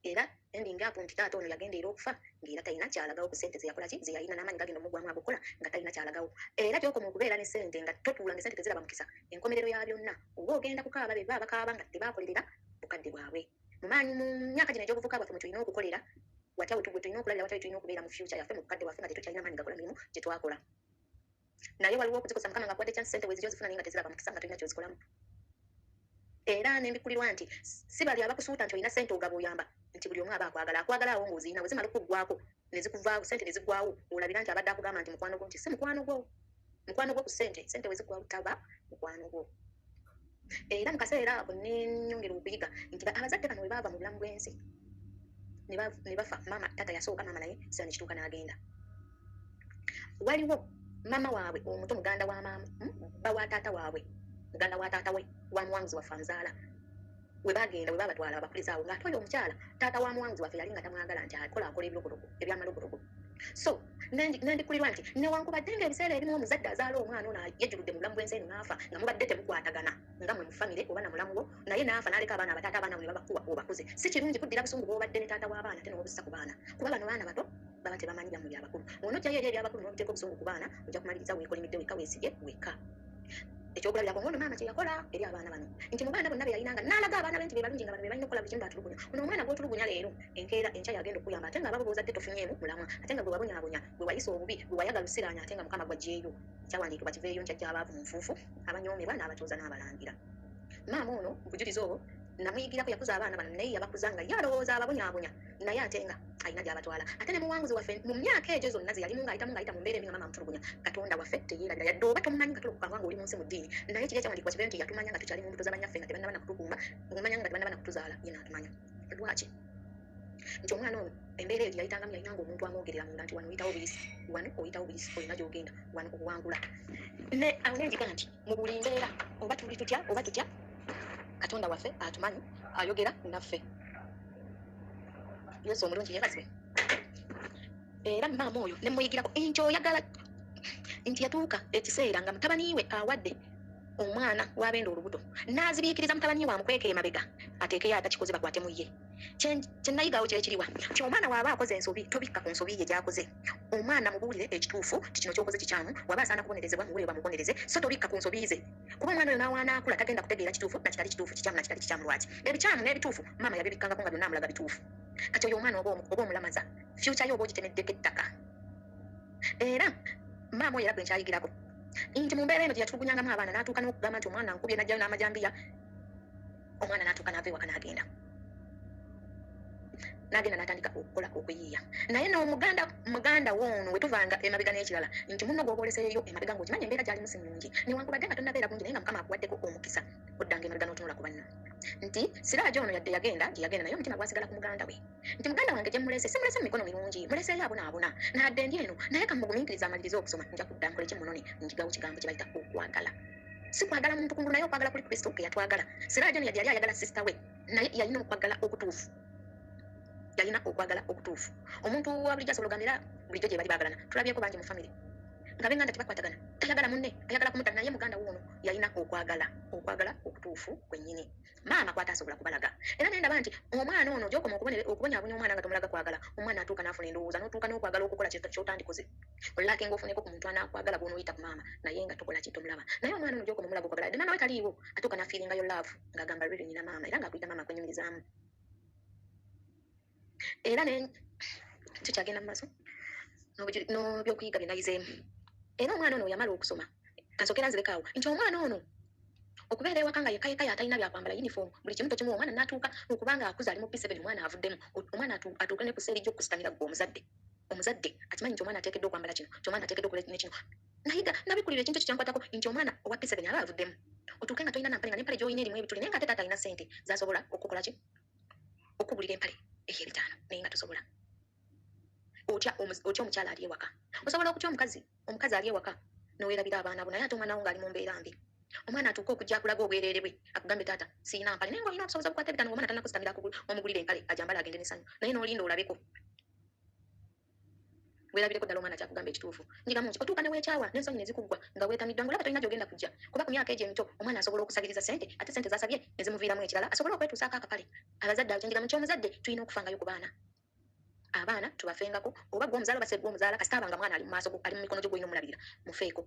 Speaker 1: era endinga apo nti taata ono yagenda era okufa ng'era talina kyalagawo ku ssente zeyakola ki zeyalina n'amaanyi gagenda omugwamu agokola nga talina kyalagawo era gyokoma okubeera ne ssente nga totuula ng'essente teziraba mukisa enkomerero ya byonna oba ogenda kukaaba be bakaaba nga tebaakolerera bukadde bwabwe mu maanyi mu myaka gino egy'obuvuka bwaffe mwe tulina okukolera watya we tulina okulalira watya we tulina okubeera mu future yaffe mu bukadde bwaffe nga tetukyalina maanyi gakola mirimu gye twakola naye waliwo okuzikosa mukama nga akuwadde kyansi ssente weziryo zifuna naye nga teziraba mukisa nga tolina kyozikolamu era nembikulirwa nti si bali abakusuuta nti olina ssente ogaba oyamba nti buli omu aba akwagala awo ng'ozirina bwe zimala okuggwako ne zikuvaawo ssente ne ziggwawo olabira nti abadde akugamba nti mukwano gwo nti si mukwano gwo ku ssente we ziggwawo taba mukwano gwo era mu kaseera ako nenyongera okuyiga nti abazadde bano we baava mu bulamu bw'ensi ne bafa maama taata yasooka maama naye sira nekituuka n'agenda waliwo
Speaker 2: mama waabwe omuto muganda wa maama bawa taata waabwe muganda wa taata we wa muwanguzi waffe amuzaala we bagenda we babatwala abakuliza awo ng'ate oyo omukyala taata wa muwanguzi waffe yali nga tamwagala nti akola ebirogologo eby'amalogologo so nendikulirwa nti newankubadde ng'ebiseera ebimu omuzadde azaala omwana ono yejjuludde mu bulamu bw'ensi eno n'afa nga mubadde temukwatagana nga mwe mu famire oba na mulamu wo naye n'afa n'aleka abaana abataata abaana mwe babakuwa obakuze si kirungi kuddira busungu bw'obadde ne taata w'abaana ate n'obussa ku baana kuba bano baana bato baba tebamanyi byamu byabakulu bw'onojjayo eri ebyabakulu n'obiteeka obusungu ku baana ojja kumaliriza weekolimidde wekka weesibye wekka ekyokulabirako ng'ono maama kye yakola eri abaana bano nti mu baana bonna be yalinanga n'alaga abaana be nti be balungi nga bano be balina okukola buli kimu baatulugunya ono omwana gw'otulugunya leero enkeera enkya yagenda okuyamba ate nga baba bozadde tofunyeemu mulamwa ate nga gwe wabonyaabonya gwe wayisa obubi gwe wayagala osiraanya ate nga mukama gwajjeeyo kyawandiikibwa kiveeyo nkyajja abaavu mu nfuufu abanyoomebwa n'abacooza n'abalangira maama ono bujulizi obwo namuyigirako yakuza abaana bano naye yabakuza nga yalowooza ababonyaabonya naye ate nga alina gy'abatwala ate ne muwanguzi waffe mu myaka egyo zonna ze yalimu ng'ayita mu mbeera emi nga maama mutulugunya katonda waffe teyeerabira yadde oba tomumanyi nga tulokukanga nga oli mu nsi mu ddiini naye kiri ekyawandiikibwa kiveeyo nti yatumanya nga tukyali mu mbuto z'abanyaffe nga tebannaba nakutukumba omumanya nga tebannaba nakutuzaala ye n'atumanya lwaki nti omwana ono embeera eyo yayitangamu yalinanga omuntu amwogerera munda nti wano oyitawo buyisi wano oyitawo buyisi olina gy'ogenda wano okuwangula ne awo nenjiga nti mu buli mbeera oba tuli tutya oba tutya katonda waffe atumanyi ayogera naffe yesu omulungi yeebazibwe era maama oyo ne muyigirako nti oyagala nti yatuuka ekiseera nga mutabaniwe awadde omwana w'abenda olubuto n'azibiikiriza mutabani we amukweka emabega ateekeyo atakikoze bakwate mu ye kyennayigawo kyekiriwa ti omwana waaba akoze ensobi tobikka ku nsobi ye gy'akoze omwana mubuulire ekituufu ti kino kyokoze kikyamu waba asaana kubonerezebwa muweere bamubonereze so tobikka ku nsobi ze kuba omwana oyo n'awaana akula tagenda kutegeera kituufu nakitali kituufu kikyamu nakitali kikyamu lwaki ebikyamu n'ebituufu maama yabibikkangako nga byonna amulaga bituufu kati oyo omwana oba omulamaza fyuca yo oba ogitemeddeko ettaka era maama oyo era gwe nkyayigirako nti mu mbeera eno gyeyatulugunyangamu abaana n'atuuka n'okugamba nti omwana nkubye najjayo n'amajambiya omwana n'atuuka n'ava ewaka n'agenda n'atandika okukola okuyiiya naye muganda woono we tuvanga emabega n'ekirala nti munno gw'oboleseeyo emabega ng'okimanyi embeera gy'alimu si nnungi newankubadde nga tonnabeera bulungi naye nga mukama akuwaddeko omukisa oddanga emabega n'otunula ku banno nti siraajo ono yadde yagenda gye yagenda naye omutima gwasigala ku muganda we nti muganda wange gye mulese simulese mu mikono mirungi muleseeyo abonaabona nadde ndi eno naye kamugumiikiriza amaliriza okusoma nja kudda nkole kimunone njigawo kigambo kye bayita okwagala si kwagala muntu kungulu naye okwagala kuli kristo ke yatwagala siraajo ono yadde yali ayagala sisita we naye yalina okwagala okutuufu yalina okwagala okutuufu omuntu wa bulijjo asobola ogambira bulijjo gye bali baagalana tulabyeko bangi mu famire nga benganda tebakwatagana tayagala munne ayagala kumuta naye muganda wuuno yalina okwagala okutuufu kwennyini maama kwatasobola kubalaga era nendaba nti omwana ono gyokoma okubonyaabonya omwana nga tomulaga kwagala omwana atuuka n'afuna endowooza n'otuuka n'okwagala okukola kyotandikoze olulaka ng'ofuneko ku muntu anaakwagala gw'onooyita ku maama naye nga tokola ki tomulaba naye omwana ono gyokoma omulaga okwagala dde maama we taliiwo atuuka n'afiiringayo laavu ng'agamba lweri nyina maama era ng'akuyita maama kwenyumirizaamu era tukyagenda mu maaso n'ebyokuyiga bye nayizeemu era omwana ono yamala okusoma kansokera nzirekawo nti omwana ono okubeera ewaka nga yekayeka yatalina byakwambala uniform buli kimu tokimu omwana n'atuuka okubanga akuze ali mu P7 omwana avuddemu omwana atuuke ne ku seeri gy'okusitanira gwe omuzadde akimanyi nti omwana ateekeddwa okwambala kino nti omwana ateekeddwa okukola ne kino nayiga nabikulira ekintu ekyo kyankwatako nti omwana owa P7 aba avuddemu otuuke nga tolina nampale nga n'empale gy'olina erimu ebituli naye nga ate taata alina ssente zasobola okukola ki okugulira empale ey'ebitaano naye nga tosobola otya omukyala ali ewaka osobola okutya omukazi ali ewaka noweerabira abaana bo naye ate omwana wo ng'ali mu mbeera mbi omwana atuuka okujja akulaga obwereere bwe akugambe taata sirina mpale naye ng'olina okusoboza okukwata ebitaano ng'omwana tannakusitamira omugulira empale ajambala agende n'essanyu naye n'olinda olabeko weerabireko ddala omwana kyakugamba ekituufu njigamu nti otuuka ne weekyawa n'ensonyi ne zikuggwa nga weetamiddwa ng'olaba tolina gy'ogenda kujja kuba ku myaka egyo emito omwana asobola okusabiriza ssente ate ssente z'asabye ne zimuviiramu ekirala asobole okwetuusaako akapale abazadde abo kyenjigamu ky'omuzadde tulina okufangayo ku baana abaana tubafengako oba gwe omuzaala oba gw'omuzaala kasita abanga mwana ali mu maaso ali mu mikono gyo gwolina omulabirira mufeeko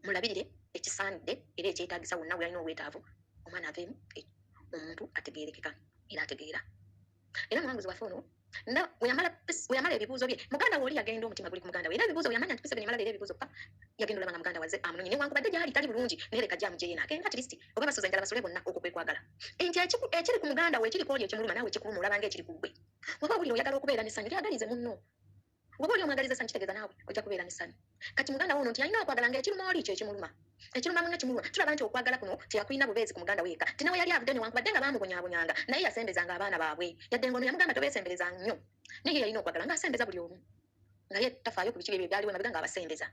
Speaker 2: mulabirire ekisaanidde era ekyetaagisa wonna bwe alina obwetaavu omwana aveemu omuntu ategeerekeka era ategeera era muwanguzi waffe ono weyamala ebibuuzo bye muganda we oli yagenda omutima guli ku muganda we era ebibuuzo yamanya nti P7 yamala leero ebibuuzo pa yagenda olaba nga muganda wazze amunonye newankubadde gyali tali bulungi naye leka gyamugyeyo naagenda atilisti oba basoza enjala basole bonna okwo kwekwagala nti ekiri ku muganda we ekiriko oli ekimuluma naawe ekikuluma olaba nga ekiri ku ggwe waba owulira oyagala okubeera n'essanyu lyagalize munno waba oli omwagaliza essanyu kitegeeza naawe ojja kubeera n'essanyu kati muganda woono nti yalina okwagala nga ekiruma oli kyo ekimuluma ekiruma munne kimuluma tulaba nti okwagala kuno teyakulina bubeezi ku muganda weeka ti nawe yali avudde newankubadde nga baamubonyaabonyanga naye yasembezanga abaana baabwe yadde ngono yamugamba tobeesembereza nnyo naye yalina okwagala ng'asembeza buli omu nga ye tafaayo ku biki bye byaliwo emabega ng'abasembeza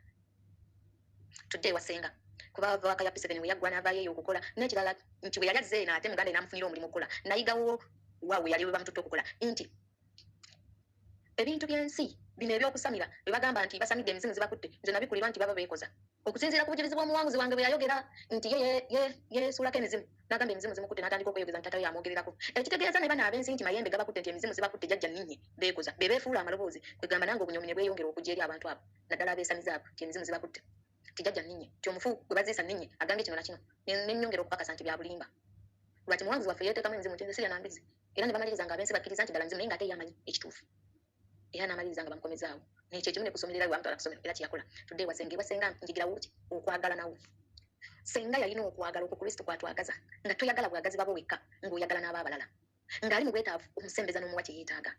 Speaker 2: tudde wasenga kuba vaka ya P7 we yagwa n'avaayo okukola n'ekirala nti bwe yali azze n'ate muganda n'amufunira omulimu okukola nayigawo waawe yali we bamututte okukola nti ebintu by'ensi bino ebyokusamira bwe bagamba nti basamidde emizimu zibakutte nze nabikulirwa nti baba beekoza okusinziira ku bujulizi bw'omuwanguzi wange bwe yayogera nti yesuulako emizimu n'agamba emizimu zimukutte n'atandika okweyogeza nti tatawe yamwogererako ekitegeeza ne bano ab'ensi nti mayembe gabakutte nti emizimu zibakutte jjajja nninye beekoza be beefuula amaloboozi kwegamba nange obunyoomi ne bweyongera okujja eri abantu abo naddala abeesamiza abo nti emizimu zibakutte ti jjajja nninye ti omufu gwe baziisa nninye agange kino na kino nennyongera okukakasa nti bya bulimba lwaki muwanguzi waffe yeeteekamu emizimu nti nze sirya nambizi era ne bamaliriza nga ab'ensi bakkiriza nti ddala mizimu naye ng'ate ye amanyi ekituufu era n'amaliriza nga bamukomezaawo nekyo ekimu ne kusomerera wamutwala kusomera era kiyakola tudde wasenga njigirawo ki okwagala nawo senga yalina okwagala okwo kristo kwatwagaza nga toyagala bwagazi babo wekka ng'oyagala n'abaabalala ng'ali mu bwetaavu omusembeza n'omuwa kye yeetaaga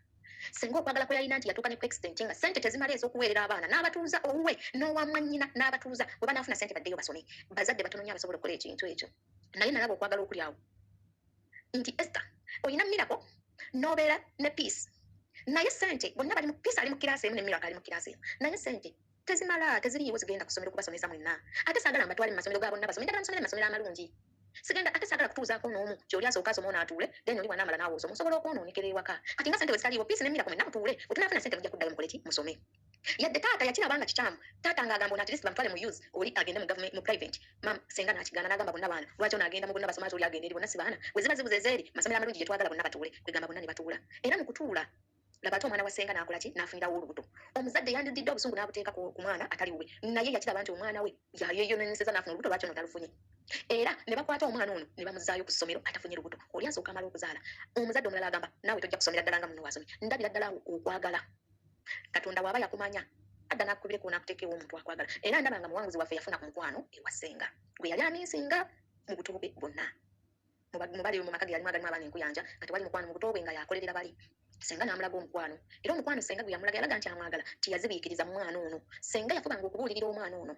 Speaker 2: senga okwagala kwe yalina nti yatuuka ne ku extent nga sente tezimala ez'okuweerera abaana n'abatuuza owuwe n'owamwannyina n'abatuuza bwe banaafuna sente baddeyo basome bazadde batono nnyo abasobola okukola ekintu ekyo naye nalaba okwagala okuli awo nti Esther oyina mirako n'obeera ne peace naye sente bonna bali mu peace ali mu kiraasi emu ne mirako ali mu kiraasi emu naye sente tezimala teziriiwo zigenda kusomera okubasomesa mwenna ate saagala mbatwale mu masomero ga bonna basome njagala musomere mu masomero amalungi sigenda ate saagala kutuuzaako n'omu ky'oli asooka asoma onaatuule then oli bw'anaamala naawe osoma osobola okwonoonekera ewaka kati nga sente bwe zitaliiwo peace ne mirako mwenna mutuule bwe tunaafuna sente mujja kuddayo mukole ki musome yadde taata yakiraba nga kikyamu taata ng'agamba at least bamutwale mu use oli agende mu government mu private mam senga n'akigaana n'agamba bonna baana lwaki onaagenda mu bonna basoma ate oli agenda eri bonna si baana bwe ziba zibuze ezeeri masomero amalungi gye twagala bonna batuule kwegamba bonna ne batuula era mu kutuula laba ate omwana wa senga n'akola ki n'afunirawo olubuto omuzadde yandiddidde obusungu n'abuteeka ku mwana atali wuwe naye yakiraba nti omwana we yayeeyonenyeseza n'afuna olubuto lwaki ono talufunye era ne bakwata omwana ono ne bamuzaayo ku ssomero atafunye lubuto oli asooka amala okuzaala omuzadde omulala agamba naawe tojja kusomera ddala nga muno wasomye ndabira ddala okwagala katonda waaba yakumanya adda n'akubire ku n'akuteekewo omuntu akwagala era ndaba nga muwanguzi waffe yafuna ku mukwano ewa senga gwe yali aminsinga mu buto bwe bwonna mubali mu maka ge yalimu agalimu abaana enkuyanja nga tewali mukwano mu buto bwe nga yakolerera bali senga n'amulaga omukwano era omukwano senga gwe yamulaga yalaga nti amwagala tiyazibiikiriza mu mwana ono senga yafubanga okubuulirira omwana ono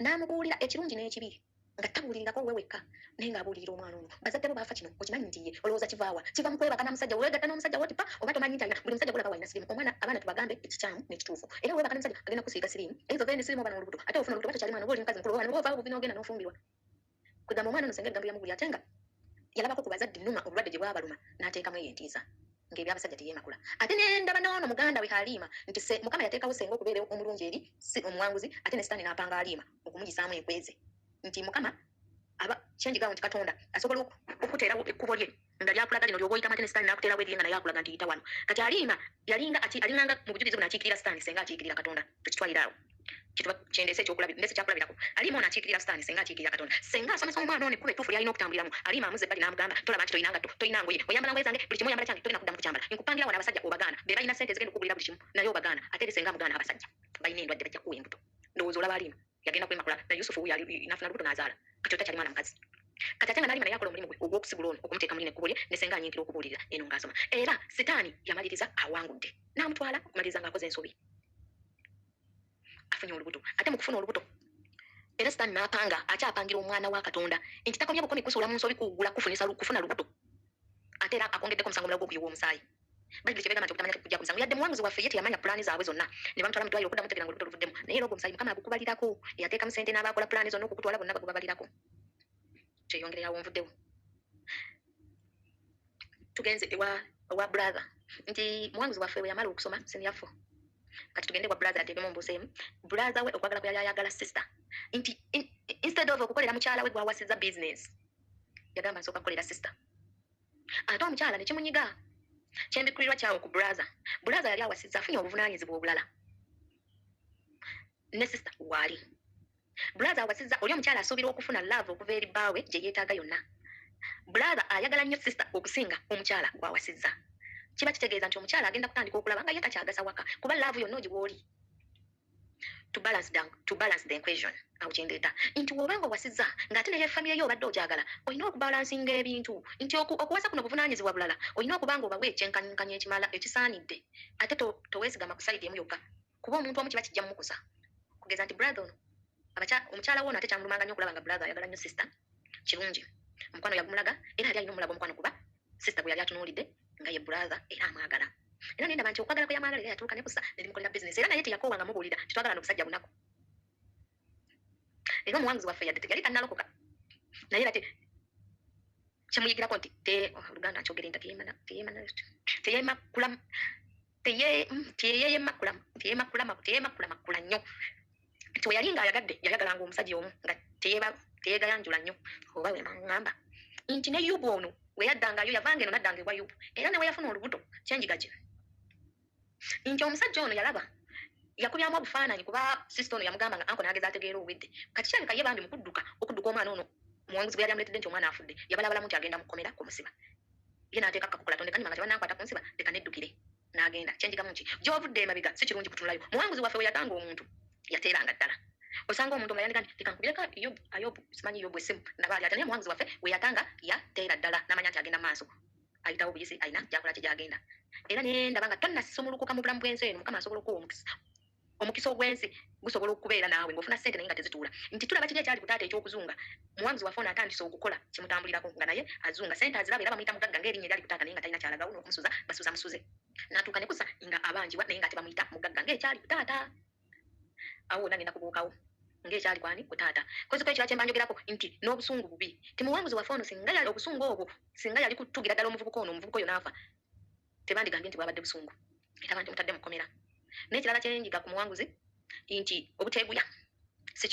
Speaker 2: n'amubuulira ekirungi n'ekibi nga tabuulirirako we wekka naye ng'abuulirira omwana ono bazadde bo baafa kino okimanyi nti ye olowooza kivaawa kiva mu kwebaka n'omusajja weegatta n'omusajja wotipa oba tomanyi nti alina buli musajja gulaba walina sirimu omwana abaana tubagambe ekikyamu n'ekituufu era weebaka n'omusajja agenda kusiiga sirimu ezo veeni sirimu oba n'olubuto ate ofuna olubuto bakyali mwana oba oli mukazi mukulu oba n'oba obuvi n'ogenda n'ofumbirwa kwegamba omwana ono senga ebigambo byamubulira ate nga yalabako ku bazadde nnuma obulwadde gye bwabaluma n'ateekamu eyo entiisa ng'ebyabasajja teyeemakula ate ne ndaba n'ono muganda we Halima nti mukama yateekawo senga okubeera omulungi eri si omuwanguzi ate ne sitaani n'apanga Halima okumuyisaamu enkweze nti mukama aba kyenjigawo nti katonda asobola okuteerawo ekkubo lye nga lyakulaga lino lyoba oyitamu ate ne sitaani n'akuteerawo erye nga naye akulaga nti yita wano kati Halima alinganga mu bujulizi buno akiikirira sitaani senga akiikirira katonda tukitwalire awo kituba kyendese ekyakulabirako Halima ono akiikirira sitaani senga akiikirira katonda senga asomesa omwana ono ekkubo ettuufu lyalina okutambuliramu Halima amuze ebbali n'amugamba tolaba nti tolina ngatto tolina ngoye oyambala ngoye zange buli kimu oyambala kyange tolina kuddamu kukyambala nkupangira wano abasajja obagaana be balina sente ezigenda okugulira buli kimu naye obagaana ate eri senga amugaana abasajja balina endwadde bajja kuwa embuto ndowooza olaba Halima yagenda kwemakula na Yusufu n'afuna lubuto n'azaala kati otakyali mwana mukazi kati ate nga Halima naye akola omulimu gwe ogw'okusigula ono okumuteeka mulina ekkubo lye ne senga anyiikira okubuulirira eno ng'asoma era sitaani yamaliriza awangudde n'amutwala okumaliriza ng'akoze ensobi afunye olubuto ate mu kufuna olubuto era sitaani n'apanga akyapangira omwana wa Katonda nti takomya bukomi kusuula mu nsobi kugula kufuna lubuto ate era akongeddeko omusango omulala gw'okuyiwa omusaayi bayibuli kyebagamba nti okutamanya kujja ku musango yadde muwanguzi waffe ye teyamanya pulaani zaabwe zonna ne bamutwala mu ddwaliro okuddamu tegera nga olubuto luvuddemu naye era ogwo omusaayi mukama agukubalirako eyateekamu sente n'abaakola pulaani zonna okukutwala bonna bagubabalirako kyeyongererawo nvuddewo tugenze ewa brother nti muwanguzi waffe bwe yamala okusoma senior 4 kati tugende kwa brother ateekemu mbuseemu brother we okwagala kwe yali ayagala sister nti instead of okukolera mukyala we gwawasizza business yagamba nsooka kukolera sister ate omukyala ne kimunyiga kyembikurirwa kyawo ku brother yali awasizza afunye obuvunaanyizibwa obulala ne sister waali brother awasizza oli omukyala asuubirwa okufuna love okuva eri bbaawe gye yeetaaga yonna brother ayagala nnyo sister okusinga omukyala gwawasizza kiba kitegeeza nti omukyala agenda kutandika okulaba nga ye takyagasa waka kuba love yonna ogiwooli to balance the equation awo kyendeeta nti w'obanga owasizza ng'ate naye famire yo obadde ogyagala olina okubalansinga ebintu nti okuwasa kuno buvunaanyizibwa bulala olina okuba nga obawa ekyenkanyinkanya ekimala ekisaanidde ate toweesigama ku sayidi emu yokka kuba omuntu omu kiba kijja mumukusa kugeza nti brother ono omukyala wono ate kyamulumanga nnyo okulaba nga brother ayagala nnyo sister kirungi omukwano yagumulaga era ali alina omulaga omukwano kuba sister gwe yali atunuulidde nga ye brother era amwagala era nendaba nti okwagala kwe yamwagala era yatuuka ne kusa nerimukolera business era naye teyakoowanga mubuulira titwagala n'obusajja bunaku era omuwanguzi waffe yadde teyali tannalokoka naye ate kyemuyigirako nti oluganda nkyogere nta teyemakula nnyo nti we yali ng'ayagadde yayagalanga omusajja omu nga teyeegayanjula nnyo oba wemaŋŋamba nti ne yubu ono we yaddangayo yavanga eno naddanga ewa yubu era nawe yafuna olubuto kyenjiga gye nti omusajja ono yalaba yakubyamu obufaananyi kuba sisita ono yamugamba nga anko n'ageza ategeera obwedde kati kyaleka ye bambi mukudduka omwana ono omuwanguzi bwe yali amuleetedde nti omwana afudde yabalabalamu nti agenda mukomera kumusiba ye n'ateeka akakokola tondeka nyuma nga tebanankwata kunsiba leka neddukire n'agenda kyenjigamu nti gy'ovudde emabega si kirungi kutunulayo muwanguzi waffe we yatanga omuntu yateeranga ddala osanga omuntu nga yandiga nti leka nkubireka ayobu simanyi yobu essimu nabaali ate naye muwanguzi waffe we yatanga yateera ddala n'amanya nti agenda mu maaso ayitawo obuyisi ayina gyakola kye gyagenda era ne ndaba nga tonnasomulukuka mu bulamu bw'ensi eno mukama asobola okuwa omukisa ogw'ensi gusobola okubeera naawe ng'ofuna ssente naye nga tezituula nti tulaba kiri ekyali ku taata eky'okuzunga muwanguzi waffe ono atandise okukola kimutambulirako nga naye azunga ssente aziraba era bamuyita mugagga ng'erinnya eryali ku taata naye nga talina kyalagawo n'okumusuza basuza musuze n'atuuka ne kusa nga abanjiwa naye nga tebamuyita mugagga ng'ekyali ku taata awo wonna ngenda kubuukawo ng'ekyali kwani ku taata koziko ekyo kyemba njogerako nti n'obusungu bubi ti muwanguzi waffe ono singa yali obusungu obwo singa yali kutugira ddala omuvubuka oyo n'afa tebandigambye nti bwabadde busungu era banti mutadde mukomera n'ekirala kyenjiga ku muwanguzi nti obuteeguya si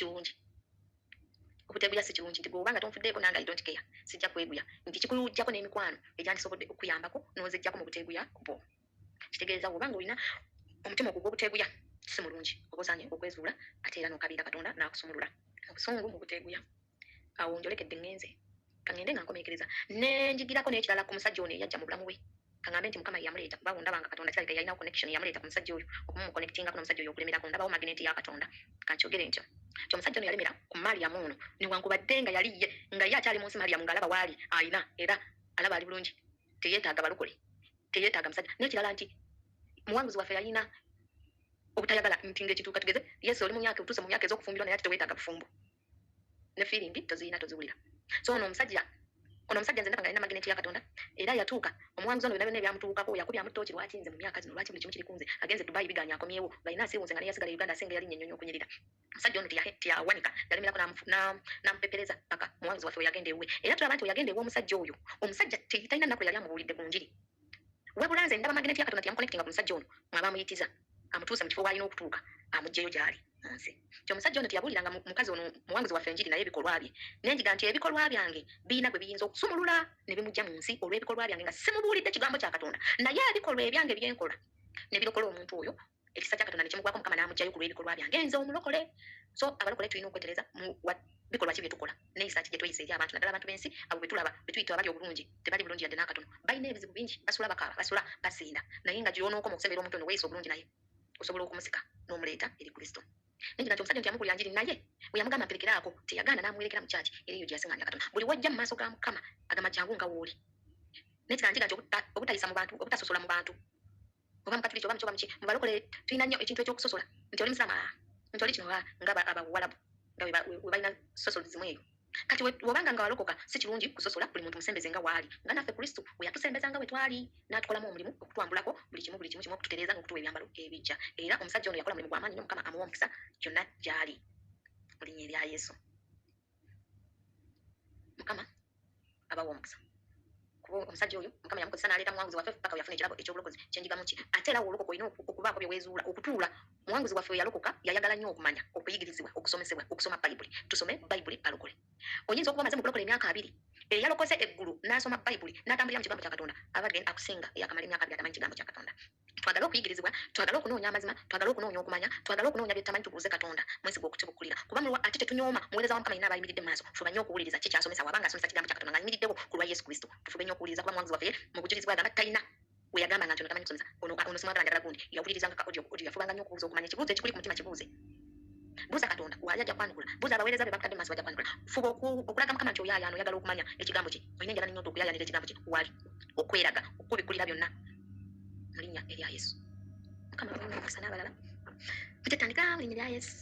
Speaker 2: kirungi nti bw'obanga tonfuddeeko nange I don't care sijja kweguya nti kikujjako n'emikwano egyandisobodde okuyambako n'ozijjako mu buteeguya bwo kitegeeza bw'obanga olina omutima ogwo gw'obuteeguya si mulungi oba osaanye okwezuula ate era n'okabiira katonda n'akusumulula obusungu mu buteeguya awo njolekedde ŋŋenze kaŋŋende nga nkomeekereza nenjigirako n'ekirala ku musajja ono eyajja mu bulamu bwe kaŋŋambe nti mukama yamuleeta kuba ndabanga katonda kirabika yalinawo connection yamuleeta ku musajja oyo okumuconnectingako n'omusajja oyo okulemerako ndabawo magneti ya katonda kankyogere ntyo ti omusajja ono yalemera ku mariyamu ono newankubadde nga yali ye nga ye akyali munsi mariyamu ng'alaba waali ayina era alaba ali bulungi teyeetaaga balokole teyeetaaga musajja n'ekirala nti muwanguzi waffe yalina obutayagala nti ng'ekituuka tugeze yesu oli mu myaka otuuse mu myaka ez'okufumbirwa naye ate teweetaaga bufumbo ne fiiringi toziyina toziwulira so ono omusajja nze ndaba nga alina magneti ya katonda era yatuuka omuwanguzi ono byonna ebyamutuukako yakubyamu ttooki lwaki nze mu myaka zino lwaki buli kimu kiri kunze agenze dubayi biganya akomyewo balina asiiwunze nga neyasigala uganda asinga yali nnyonnyonya okunyirira omusajja ono tiyawanika yalemerako n'amupepereza paka muwanguzi waffe we yagenda ewuwe era tulaba nti we yagenda ewuwe omusajja oyo omusajja talina nnaku yali amubuulidde ku njiri wabula nze ndaba magneti ya katonda tiyamuconnectinga ku musajja ono mwabamuyitiza amutuuse mu kifo waalina okutuuka amuggyeyo gy'ali nsi ti omusajja ono teyabuuliranga mukazi ono muwanguzi waffe enjiri naye ebikolwa bye nenjiga nti ebikolwa byange biina gwe biyinza okusumulula ne bimujja mu nsi olw'ebikolwa byange nga simubuulidde kigambo kya katonda naye ebikolwa ebyange byenkola ne birokola omuntu oyo ekisa kya katonda ne kimugwako mukama n'amugjayo ku lw'ebikolwa byange nze omulokole so abalokole tulina okwetereza mu bikolwa ki bye tukola n'eyisa ki gye tweyisa eri abantu naddala abantu b'ensi abo be tulaba be tuyita abali obulungi tebali bulungi yadde n'akatono balina ebizibu bingi basula bakaaba basula basinda naye nga gy'onookoma okusembera omuntu ono weeyisa obulungi naye osobola okumusika n'omuleeta eri kristo nenjiga nti omusajja nti yamukulira njiri naye bwe yamugamba mperekeraako teyagaana n'amuwerekera mu kyaki era eyo gye yasiŋŋanya katonda buli wajja mu maaso ga mukama agamba jangu nga wooli nekira njiga nti obutayisa mu bantu obutasosola mu bantu oba mukatuliki oba muki mu balokole tulina nnyo ekintu eky'okusosola nti oli musirama nti oli kino nga abawalabu nga we balina sosolizimu eyo kati wobanga nga walokoka si kirungi kusosola buli muntu musembeze nga waali nga naffe kristo we yatusembeza nga we twali n'atukolamu omulimu okutwambulako buli kimu okututereeza ng'okutuwa ebyambalo ebijja era omusajja ono yakola mulimu gw'amaanyi nnyo mukama amuwa omukisa gyonna gy'ali mu linnya erya yesu mukama abawa omukisa kuba omusajja oyo mukama yamukozesa n'aleeta muwanguzi waffe paka we yafuna ekirabo ekyobulokozi kyenjigamu ki ate era wolokoka olina okubaako bye weezuula okutuula muwanguzi waffe we yalokoka yayagala nnyo okumanya okuyigirizibwa okusomesebwa okusoma bayibuli tusome bayibuli balokole oyinza okuba maze mu kulokola emyaka 2 eyalokose eggulu n'asoma bayibuli n'atambulira mu kigambo kya katonda abadde akusinga eyakamala emyaka 2 atamanyi kigambo kya katonda twagala okuyigirizibwa twagala okunoonya amazima twagala okunoonya okumanya twagala okunoonya bye tutamanyi tubuuze katonda mwesiga okutibukkulira kuba mulwa ate tetunyooma muweereza wa mukama yenna abayimiridde mu maaso fuba nnyo okuwuliriza ki kyasomesa wabanga asomesa kigambo kya katonda nga ayimiriddewo ku lwa yesu kristo tufube nnyo okuwuliriza kuba muwanguzi waffe mu bujulizi bwagamba talina we yagamba nga nti ono tamanyi kusomesa ono simwagala njagala gundi yawulirizanga ka audio yafubanga nnyo okubuuza okumanya ekibuuzo ekikuli ku mutima kibuuze buuza katonda waali ajja kwanukula buuza abaweereza be bakutadde mu maaso bajja kwanukula fuba okulaga mukama nti oyaayaana oyagala okumanya ekigambo kye olina enjala nnyo okuyaayaanira ekigambo kye waali okweraga okubikkulira byonna mu linnya erya yesu mukama omukisa n'abalala tutetandika mu linnya erya yesu